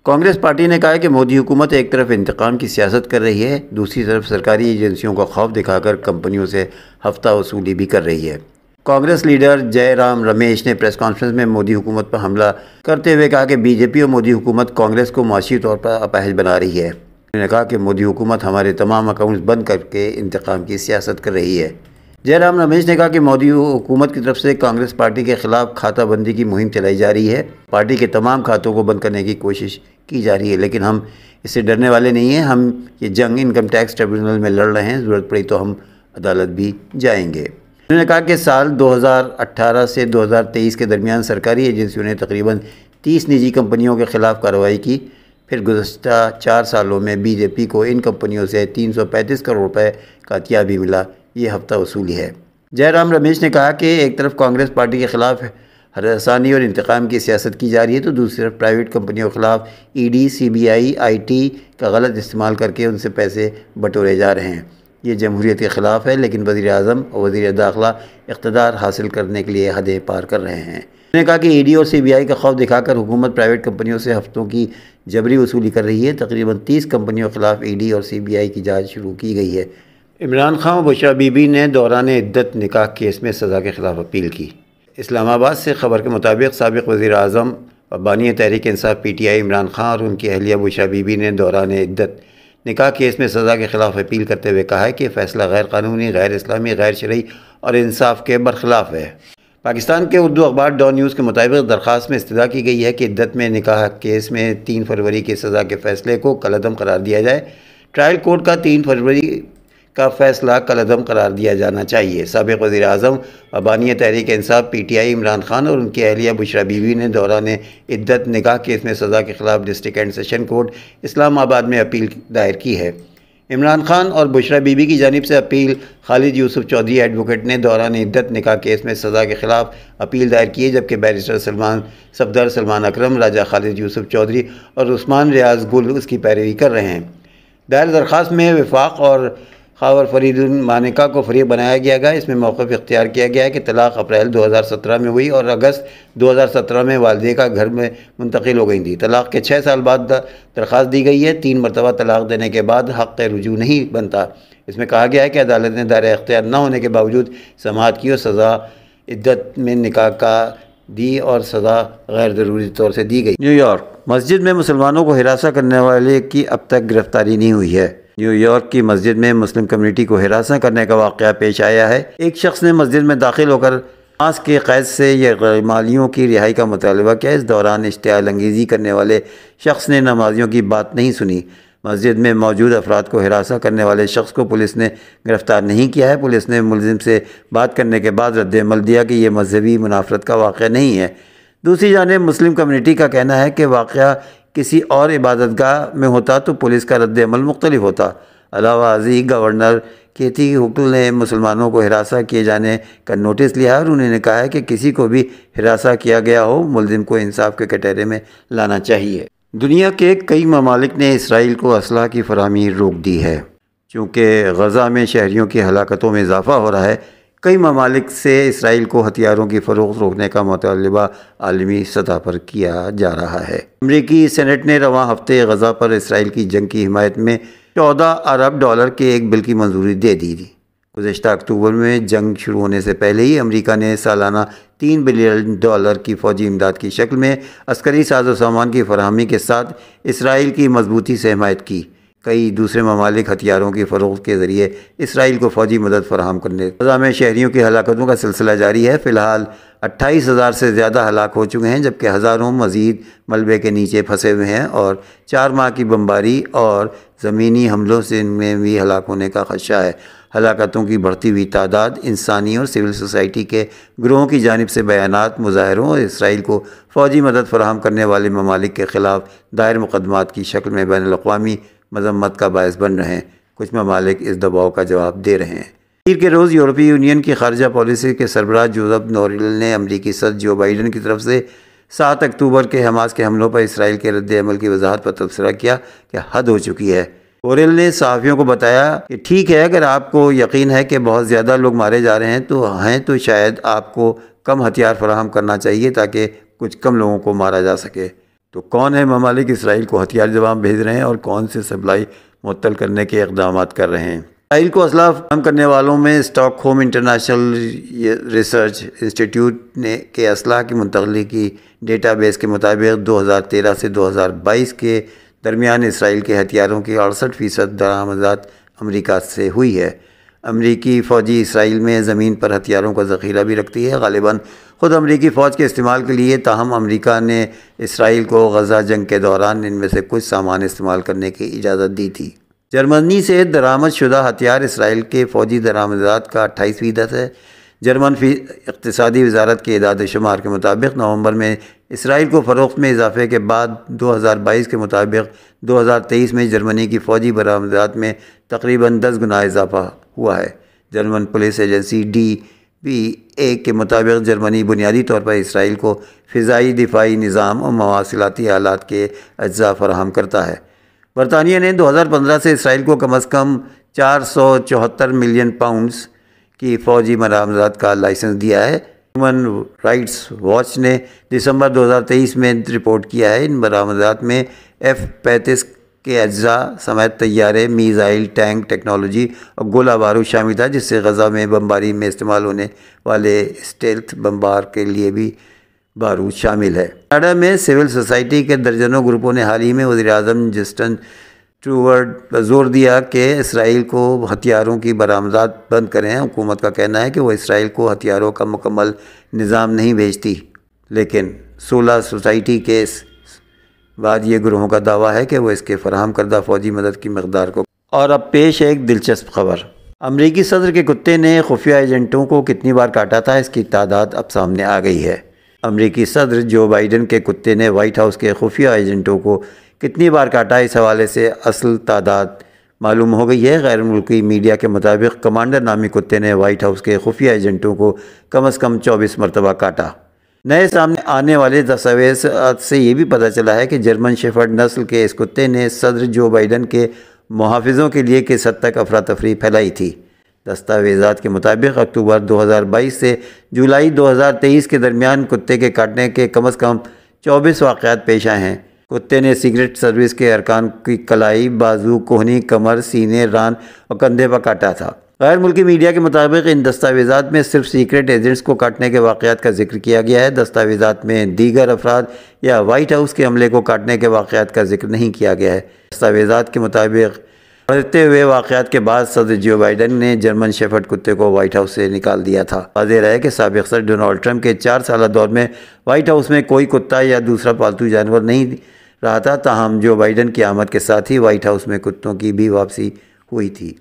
Congress party نے کہا ہے کہ مودی حکومت ایک طرف انتقام کی سیاست کر رہی ہے، دوسری طرف سرکاری ایجنسیوں کا خوف دکھا کر کمپنیوں سے ہفتہ وصولی بھی کر رہی ہے۔ کانگریس لیڈر جے رام رمیش نے پریس کانفرنس میں مودی حکومت پر حملہ کرتے ہوئے کہا کہ بی جے پی اور مودی حکومت کانگریس کو معاشی طور پر اپاہج بنا رہی ہے۔ انہوں نے کہا کہ مودی حکومت ہمارے تمام اکاؤنٹس بند کر کے انتقام کی سیاست کر رہی ہے۔ جے رام رمیش نے کہا کہ مودی حکومت کی طرف سے کانگریس پارٹی کے خلاف کھاتہ بندی کی مہم چلائی جا رہی ہے۔ پارٹی کے تمام کھاتوں کو بند کرنے کی کوشش کی جا رہی ہے، لیکن ہم اس سے ڈرنے والے نہیں ہیں۔ ہم یہ جنگ انکم ٹیکس ٹریبیونل میں لڑ رہے ہیں، ضرورت پڑی تو ہم عدالت بھی جائیں گے۔ انہوں نے کہا کہ سال 2018 سے 2023 کے درمیان سرکاری ایجنسیوں نے تقریباً 30 نجی کمپنیوں کے خلاف کارروائی کی، پھر گزشتہ 4 سالوں میں بی جے پی کو ان کمپنیوں سے 335 کروڑ روپے کا عطیہ بھی ملا۔ یہ ہفتہ وصولی ہے۔ جے رام رمیش نے کہا کہ ایک طرف کانگریس پارٹی کے خلاف ہراسانی اور انتقام کی سیاست کی جا رہی ہے تو دوسری طرف پرائیویٹ کمپنیوں کے خلاف E D, C B I ٹی کا غلط استعمال کر کے ان سے پیسے بٹورے جا رہے ہیں۔ یہ جمہوریت کے خلاف ہے، لیکن وزیر اعظم اور وزیر داخلہ اقتدار حاصل کرنے کے لیے حدیں پار کر رہے ہیں۔ انہوں نے کہا کہ ای ڈی اور سی بی آئی کا خوف دکھا کر حکومت پرائیویٹ کمپنیوں سے ہفتوں کی جبری وصولی کر رہی ہے۔ تقریباً 30 کمپنیوں کے خلاف ای ڈی اور سی بی آئی کی جانچ شروع کی گئی ہے۔ عمران خان اور بشریٰ بی بی نے دوران عدت نکاح کیس میں سزا کے خلاف اپیل کی۔ اسلام آباد سے خبر کے مطابق سابق وزیر اعظم اور بانی Tehreek Insaf P T I Imran Khan اور ان کی اہلیہ بشریٰ بی بی نے دوران عدت نکاح کیس میں سزا کے خلاف اپیل کرتے ہوئے کہا ہے کہ فیصلہ غیر قانونی، غیر اسلامی، غیر شرعی اور انصاف کے برخلاف ہے۔ پاکستان کے اردو اخبار ڈان نیوز کے مطابق درخواست میں استدعا کی گئی ہے کہ عدت میں نکاح کیس میں 3 فروری کے سزا کے فیصلے کو کالعدم قرار دیا جائے۔ ٹرائل کورٹ کا 3 فروری کا فیصلہ کالعدم قرار دیا جانا چاہیے۔ سابق وزیر اعظم و بانی Tehreek Insaf P T I Imran Khan اور ان کی اہلیہ بشریٰ بی بی نے دوران عدت نکاح کیس میں سزا کے خلاف ڈسٹرکٹ اینڈ سیشن کورٹ اسلام آباد میں اپیل دائر کی ہے۔ عمران خان اور بشریٰ بی بی کی جانب سے اپیل خالد یوسف چودھری ایڈوکیٹ نے دوران عدت نکاح کیس میں سزا کے خلاف اپیل دائر کی ہے، جبکہ بیرسٹر صفدر سلمان اکرم، راجہ خالد یوسف چودھری اور عثمان ریاض گل اس کی پیروی کر رہے ہیں۔ دائر درخواست میں وفاق اور خاور فرید مانیکا کو فریق بنایا گیا ہے۔ اس میں موقف اختیار کیا گیا ہے کہ طلاق اپریل 2017 میں ہوئی اور اگست 2017 میں والدے کا گھر میں منتقل ہو گئی تھی۔ طلاق کے 6 سال بعد درخواست دی گئی ہے۔ 3 مرتبہ طلاق دینے کے بعد حق رجوع نہیں بنتا۔ اس میں کہا گیا ہے کہ عدالت نے دائرہ اختیار نہ ہونے کے باوجود سماعت کی اور سزا عدت میں نکاح کا دی اور سزا غیر ضروری طور سے دی گئی۔ نیو یارک مسجد میں مسلمانوں کو ہراساں کرنے والے کی اب تک گرفتاری نہیں ہوئی ہے۔ نیو یارک کی مسجد میں مسلم کمیونٹی کو ہراساں کرنے کا واقعہ پیش آیا ہے۔ ایک شخص نے مسجد میں داخل ہو کر نماز کے قید سے غیرمعلوموں کی رہائی کا مطالبہ کیا۔ اس دوران اشتعال انگیزی کرنے والے شخص نے نمازیوں کی بات نہیں سنی۔ مسجد میں موجود افراد کو ہراساں کرنے والے شخص کو پولیس نے گرفتار نہیں کیا ہے۔ پولیس نے ملزم سے بات کرنے کے بعد رد عمل دیا کہ یہ مذہبی منافرت کا واقعہ نہیں ہے۔ دوسری جانب مسلم کمیونٹی کا کہنا ہے کہ واقعہ کسی اور عبادت گاہ میں ہوتا تو پولیس کا رد عمل مختلف ہوتا۔ علاوہ ازیں گورنر کیتھی ہوکل نے مسلمانوں کو ہراساں کیے جانے کا نوٹس لیا اور انہوں نے کہا ہے کہ کسی کو بھی ہراساں کیا گیا ہو ملزم کو انصاف کے کٹہرے میں لانا چاہیے۔ دنیا کے کئی ممالک نے اسرائیل کو اسلحہ کی فراہمی روک دی ہے۔ چونکہ غزہ میں شہریوں کی ہلاکتوں میں اضافہ ہو رہا ہے، کئی ممالک سے اسرائیل کو ہتھیاروں کی فروخت روکنے کا مطالبہ عالمی سطح پر کیا جا رہا ہے۔ امریکی سینٹ نے رواں ہفتے غزہ پر اسرائیل کی جنگ کی حمایت میں $14 ارب کے ایک بل کی منظوری دے دی تھی۔ گزشتہ اکتوبر میں جنگ شروع ہونے سے پہلے ہی امریکہ نے سالانہ $3 بلین کی فوجی امداد کی شکل میں عسکری ساز و سامان کی فراہمی کے ساتھ اسرائیل کی مضبوطی سے حمایت کی۔ کئی دوسرے ممالک ہتھیاروں کی فروخت کے ذریعے اسرائیل کو فوجی مدد فراہم کرنے۔ غزہ میں شہریوں کی ہلاکتوں کا سلسلہ جاری ہے۔ فی الحال 28,000 سے زیادہ ہلاک ہو چکے ہیں، جبکہ ہزاروں مزید ملبے کے نیچے پھنسے ہوئے ہیں اور 4 ماہ کی بمباری اور زمینی حملوں سے ان میں بھی ہلاک ہونے کا خدشہ ہے۔ ہلاکتوں کی بڑھتی ہوئی تعداد انسانی اور سول سوسائٹی کے گروہوں کی جانب سے بیانات، مظاہروں اور اسرائیل کو فوجی مدد فراہم کرنے والے ممالک کے خلاف دائر مقدمات کی شکل میں بین الاقوامی مذمت کا باعث بن رہے ہیں۔ کچھ ممالک اس دباؤ کا جواب دے رہے ہیں۔ پیر کے روز یورپی یونین کی خارجہ پالیسی کے سربراہ جوزف بوریل نے امریکی صدر جو بائیڈن کی طرف سے 7 اکتوبر کے حماس کے حملوں پر اسرائیل کے رد عمل کی وضاحت پر تبصرہ کیا کہ حد ہو چکی ہے۔ بوریل نے صحافیوں کو بتایا کہ ٹھیک ہے، اگر آپ کو یقین ہے کہ بہت زیادہ لوگ مارے جا رہے ہیں تو شاید آپ کو کم ہتھیار فراہم کرنا چاہیے تاکہ کچھ کم لوگوں کو مارا جا سکے۔ تو کون ہے ممالک اسرائیل کو ہتھیار جواب بھیج رہے ہیں اور کون سے سپلائی معطل کرنے کے اقدامات کر رہے ہیں؟ اسرائیل کو اسلحہ فراہم کرنے والوں میں stock home international research institute کے اسلحہ کی منتقلی کی ڈیٹا بیس کے مطابق 2013 سے 2022 کے درمیان اسرائیل کے ہتھیاروں کی 68% درآمدات امریکہ سے ہوئی ہے۔ امریکی فوجی اسرائیل میں زمین پر ہتھیاروں کا ذخیرہ بھی رکھتی ہے، غالباً خود امریکی فوج کے استعمال کے لیے، تاہم امریکہ نے اسرائیل کو غزہ جنگ کے دوران ان میں سے کچھ سامان استعمال کرنے کی اجازت دی تھی۔ جرمنی سے درآمد شدہ ہتھیار اسرائیل کے فوجی درآمدات کا 28% ہے۔ جرمن اقتصادی وزارت کے اعداد و شمار کے مطابق نومبر میں اسرائیل کو فروخت میں اضافے کے بعد 2022 کے مطابق 2023 میں جرمنی کی فوجی برآمدات میں تقریباً 10 گنا اضافہ ہوا ہے۔ جرمن پولیس ایجنسی DPA کے مطابق جرمنی بنیادی طور پر اسرائیل کو فضائی دفاعی نظام اور مواصلاتی آلات کے اجزاء فراہم کرتا ہے۔ برطانیہ نے 2015 سے اسرائیل کو کم از کم 474 ملین پاؤنڈز کی فوجی برآمدات کا لائسنس دیا ہے۔ ہیومن رائٹس واچ نے دسمبر 2023 میں رپورٹ کیا ہے ان برآمدات میں F-35 کے اجزاء سمیت طیارے، میزائل، ٹینک ٹیکنالوجی اور گولہ بارود شامل تھا، جس سے غزہ میں بمباری میں استعمال ہونے والے اسٹیلتھ بمبار کے لیے بھی بارود شامل ہے۔ کینیڈا میں سول سوسائٹی کے درجنوں گروپوں نے حال ہی میں وزیر اعظم جسٹن ٹروڈو پر زور دیا کہ اسرائیل کو ہتھیاروں کی برآمدات بند کریں۔ حکومت کا کہنا ہے کہ وہ اسرائیل کو ہتھیاروں کا مکمل نظام نہیں بھیجتی، لیکن سولہ سوسائٹی کے بعد یہ گروہوں کا دعویٰ ہے کہ وہ اس کے فراہم کردہ فوجی مدد کی مقدار کو۔ اور اب پیش ہے ایک دلچسپ خبر۔ امریکی صدر کے کتے نے خفیہ ایجنٹوں کو کتنی بار کاٹا تھا، اس کی تعداد اب سامنے آ گئی ہے۔ امریکی صدر جو بائیڈن کے کتے نے وائٹ ہاؤس کے خفیہ ایجنٹوں کو کتنی بار کاٹا، اس حوالے سے اصل تعداد معلوم ہو گئی ہے۔ غیر ملکی میڈیا کے مطابق کمانڈر نامی کتے نے وائٹ ہاؤس کے خفیہ ایجنٹوں کو کم از کم 24 مرتبہ کاٹا۔ نئے سامنے آنے والے دستاویزات سے یہ بھی پتہ چلا ہے کہ جرمن شیفرڈ نسل کے اس کتے نے صدر جو بائیڈن کے محافظوں کے لیے کس حد تک افراتفری پھیلائی تھی۔ دستاویزات کے مطابق اکتوبر 2022 سے جولائی 2023 کے درمیان کتے کے کاٹنے کے کم از کم 24 واقعات پیش آئے ہیں۔ کتے نے سیکرٹ سروس کے ارکان کی کلائی، بازو، کوہنی، کمر، سینے، ران اور کندھے پر کاٹا تھا۔ غیر ملکی میڈیا کے مطابق ان دستاویزات میں صرف سیکرٹ ایجنٹس کو کاٹنے کے واقعات کا ذکر کیا گیا ہے۔ دستاویزات میں دیگر افراد یا وائٹ ہاؤس کے عملے کو کاٹنے کے واقعات کا ذکر نہیں کیا گیا ہے۔ دستاویزات کے مطابق بڑھتے ہوئے واقعات کے بعد صدر جو بائیڈن نے جرمن شیفرڈ کتے کو وائٹ ہاؤس سے نکال دیا تھا۔ واضح رہے کہ سابق صدر ڈونلڈ ٹرمپ کے 4 سالہ دور میں وائٹ ہاؤس میں کوئی کتا یا دوسرا پالتو جانور نہیں رہا تھا، تاہم جو بائیڈن کی آمد کے ساتھ ہی وائٹ ہاؤس میں کتوں کی بھی واپسی ہوئی تھی۔